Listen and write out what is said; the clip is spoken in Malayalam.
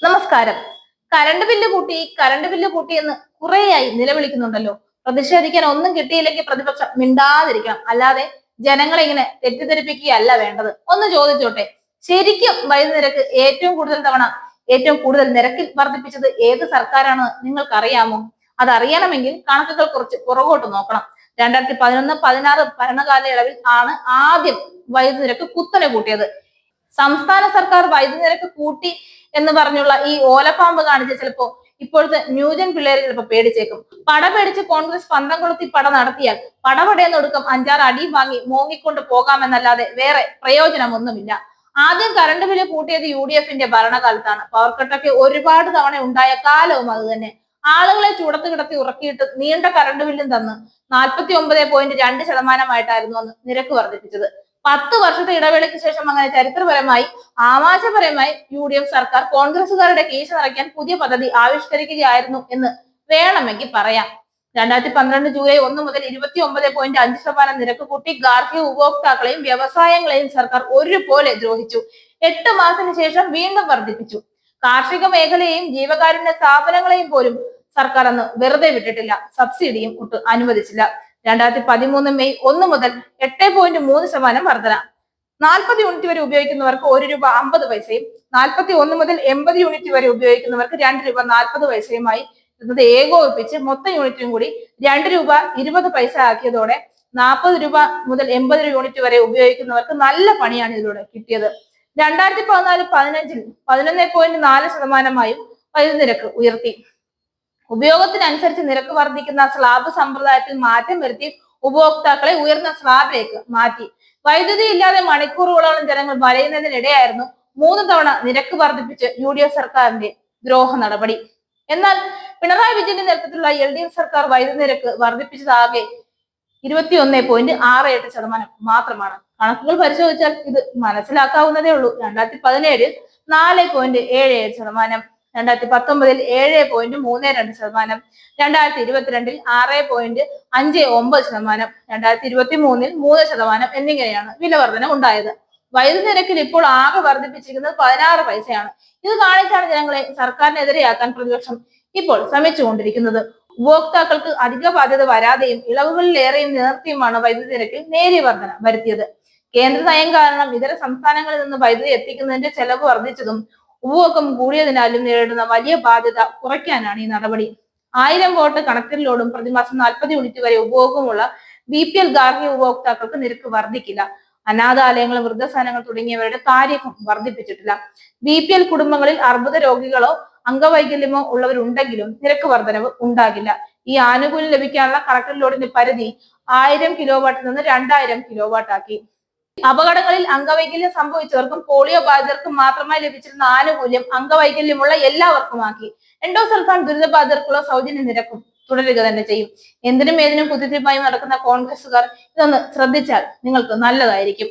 നമസ്കാരം. കറണ്ട് ബില്ല് കൂട്ടി എന്ന് കുറേയായി നിലവിളിക്കുന്നുണ്ടല്ലോ. പ്രതിഷേധിക്കാൻ ഒന്നും കിട്ടിയില്ലെങ്കിൽ പ്രതിപക്ഷം മിണ്ടാതിരിക്കണം, അല്ലാതെ ജനങ്ങളെ ഇങ്ങനെ തെറ്റിദ്ധരിപ്പിക്കുകയല്ല വേണ്ടത്. ഒന്ന് ചോദിച്ചോട്ടെ, ശരിക്കും വൈദ്യുതി നിരക്ക് ഏറ്റവും കൂടുതൽ നിരക്കിൽ വർദ്ധിപ്പിച്ചത് ഏത് സർക്കാരാണെന്ന് നിങ്ങൾക്കറിയാമോ? അതറിയണമെങ്കിൽ കണക്കുകൾ കുറച്ച് പുറകോട്ട് നോക്കണം. 2011-16 ഭരണകാലയളവിൽ ആണ് ആദ്യം വൈദ്യുതി നിരക്ക് കുത്തനെ കൂട്ടിയത്. സംസ്ഥാന സർക്കാർ വൈദ്യുതി നിരക്ക് കൂട്ടി എന്ന് പറഞ്ഞുള്ള ഈ ഓലപ്പാമ്പ് കാണിച്ച് ചിലപ്പോ ഇപ്പോഴത്തെ ന്യൂജൻ പിള്ളേര് ചിലപ്പോ പേടിച്ചേക്കും. പട പേടിച്ച് കോൺഗ്രസ് പന്തം കൊളുത്തി പട നടത്തിയാൽ പടപടയെന്നൊടുക്കം 5-6 അടി വാങ്ങി മോങ്ങിക്കൊണ്ട് പോകാമെന്നല്ലാതെ വേറെ പ്രയോജനമൊന്നുമില്ല. ആദ്യം കറണ്ട് ബില്ല് കൂട്ടിയത് UDF-ന്റെ ഭരണകാലത്താണ്. പവർ കട്ടൊക്കെ ഒരുപാട് തവണ ഉണ്ടായ കാലവും അത് തന്നെ. ആളുകളെ ചൂടത്ത് കിടത്തി ഉറക്കിയിട്ട് നീണ്ട കറണ്ട് ബില്ലും തന്ന് 49.2% അന്ന് നിരക്ക് വർദ്ധിപ്പിച്ചത്. 10 വർഷത്തെ ഇടവേളയ്ക്ക് ശേഷം അങ്ങനെ ചരിത്രപരമായി ആവാസപരമായി UDF സർക്കാർ കോൺഗ്രസുകാരുടെ കീശ നിറയ്ക്കാൻ പുതിയ പദ്ധതി ആവിഷ്കരിക്കുകയായിരുന്നു എന്ന് വേണമെങ്കിൽ പറയാം. 2012 ജൂലൈ 1 മുതൽ 29.5% നിരക്ക് കൂട്ടി ഗാർഹിക ഉപഭോക്താക്കളെയും വ്യവസായങ്ങളെയും സർക്കാർ ഒരുപോലെ ദ്രോഹിച്ചു. 8 മാസത്തിന് ശേഷം വീണ്ടും വർദ്ധിപ്പിച്ചു. കാർഷിക മേഖലയെയും ജീവകാരുണ്യ സ്ഥാപനങ്ങളെയും പോലും സർക്കാർ അന്ന് വെറുതെ വിട്ടിട്ടില്ല, സബ്സിഡിയും ഒട്ട് അനുവദിച്ചില്ല. 2013 മെയ് 1 മുതൽ 8.3% വർധന. 40 യൂണിറ്റ് വരെ ഉപയോഗിക്കുന്നവർക്ക് ₹1.50, 41 മുതൽ 80 യൂണിറ്റ് വരെ ഉപയോഗിക്കുന്നവർക്ക് ₹2.40 എന്നത് ഏകോപിപ്പിച്ച് മൊത്തം യൂണിറ്റിനും കൂടി ₹2.20 ആക്കിയതോടെ 40 രൂപ മുതൽ 80 യൂണിറ്റ് വരെ ഉപയോഗിക്കുന്നവർക്ക് നല്ല പണിയാണ് ഇതിലൂടെ കിട്ടിയത്. 2014-15 11.4%-ആയും വൈദ്യുതി നിരക്ക് ഉയർത്തി. ഉപയോഗത്തിനനുസരിച്ച് നിരക്ക് വർദ്ധിക്കുന്ന സ്ലാബ് സമ്പ്രദായത്തിൽ മാറ്റം വരുത്തി ഉപഭോക്താക്കളെ ഉയർന്ന സ്ലാബിലേക്ക് മാറ്റി. വൈദ്യുതി ഇല്ലാതെ മണിക്കൂറുകളോളം ജനങ്ങൾ വലയുന്നതിനിടെയായിരുന്നു 3 തവണ നിരക്ക് വർദ്ധിപ്പിച്ച് UDF സർക്കാരിന്റെ ദ്രോഹ നടപടി. എന്നാൽ പിണറായി വിജയന്റെ നേതൃത്വത്തിലുള്ള LDF സർക്കാർ വൈദ്യുതി നിരക്ക് വർദ്ധിപ്പിച്ചതാകെ 21.68% മാത്രമാണ്. കണക്കുകൾ പരിശോധിച്ചാൽ ഇത് മനസ്സിലാക്കാവുന്നതേ ഉള്ളൂ. 2017 4.77%, 2019 7.32%, 2022 6.59%, 2023 3% എന്നിങ്ങനെയാണ് വില വർധന ഉണ്ടായത്. വൈദ്യുതി നിരക്കിൽ ഇപ്പോൾ ആകെ വർദ്ധിപ്പിച്ചിരിക്കുന്നത് 16 പൈസയാണ്. ഇത് കാണിച്ചാണ് ജനങ്ങളെ സർക്കാരിനെതിരെയാക്കാൻ പ്രതിപക്ഷം ഇപ്പോൾ ശ്രമിച്ചുകൊണ്ടിരിക്കുന്നത്. ഉപഭോക്താക്കൾക്ക് അധിക ബാധ്യത വരാതെയും ഇളവുകളിലേറെയും നിലനിർത്തിയുമാണ് വൈദ്യുതി നിരക്കിൽ നേരിയ വർധന വരുത്തിയത്. കേന്ദ്ര നയം കാരണം ഇതര സംസ്ഥാനങ്ങളിൽ നിന്ന് വൈദ്യുതി എത്തിക്കുന്നതിന്റെ ചെലവ് വർദ്ധിച്ചതും ഉപഭോഗം കൂടിയതിനാലും നേരിടുന്ന വലിയ ബാധ്യത കുറയ്ക്കാനാണ് ഈ നടപടി. 1000 വോട്ട് കണക്റ്റഡ് ലോഡും പ്രതിമാസം 40 യൂണിറ്റ് വരെ ഉപഭോഗമുള്ള BPL ഗാർഹിക ഉപഭോക്താക്കൾക്ക് നിരക്ക് വർദ്ധിക്കില്ല. അനാഥാലയങ്ങൾ, വൃദ്ധസദനങ്ങൾ തുടങ്ങിയവരുടെ താരിഫും വർദ്ധിപ്പിച്ചിട്ടില്ല. BPL കുടുംബങ്ങളിൽ അർബുദ രോഗികളോ അംഗവൈകല്യമോ ഉള്ളവരുണ്ടെങ്കിലും നിരക്ക് വർധനവ് ഉണ്ടാകില്ല. ഈ ആനുകൂല്യം ലഭിക്കാനുള്ള കണക്റ്റഡ് ലോഡിന്റെ പരിധി 1000 കിലോവാട്ടിൽ നിന്ന് 2000 കിലോവാട്ട് ആക്കി. അപകടങ്ങളിൽ അംഗവൈകല്യം സംഭവിച്ചവർക്കും പോളിയോ ബാധിതർക്കും മാത്രമായി ലഭിച്ചിരുന്ന ആനുകൂല്യം അംഗവൈകല്യമുള്ള എല്ലാവർക്കുമാക്കി. എൻഡോസൾഫാൻ ദുരിതബാധിതർക്കുള്ള സൗജന്യ നിരക്കും തുടരുക തന്നെ ചെയ്യും. എന്തിനും ഏതിനും കുത്തിത്തിരിപ്പായും നടക്കുന്ന കോൺഗ്രസുകാർ ഇതൊന്ന് ശ്രദ്ധിച്ചാൽ നിങ്ങൾക്ക് നല്ലതായിരിക്കും.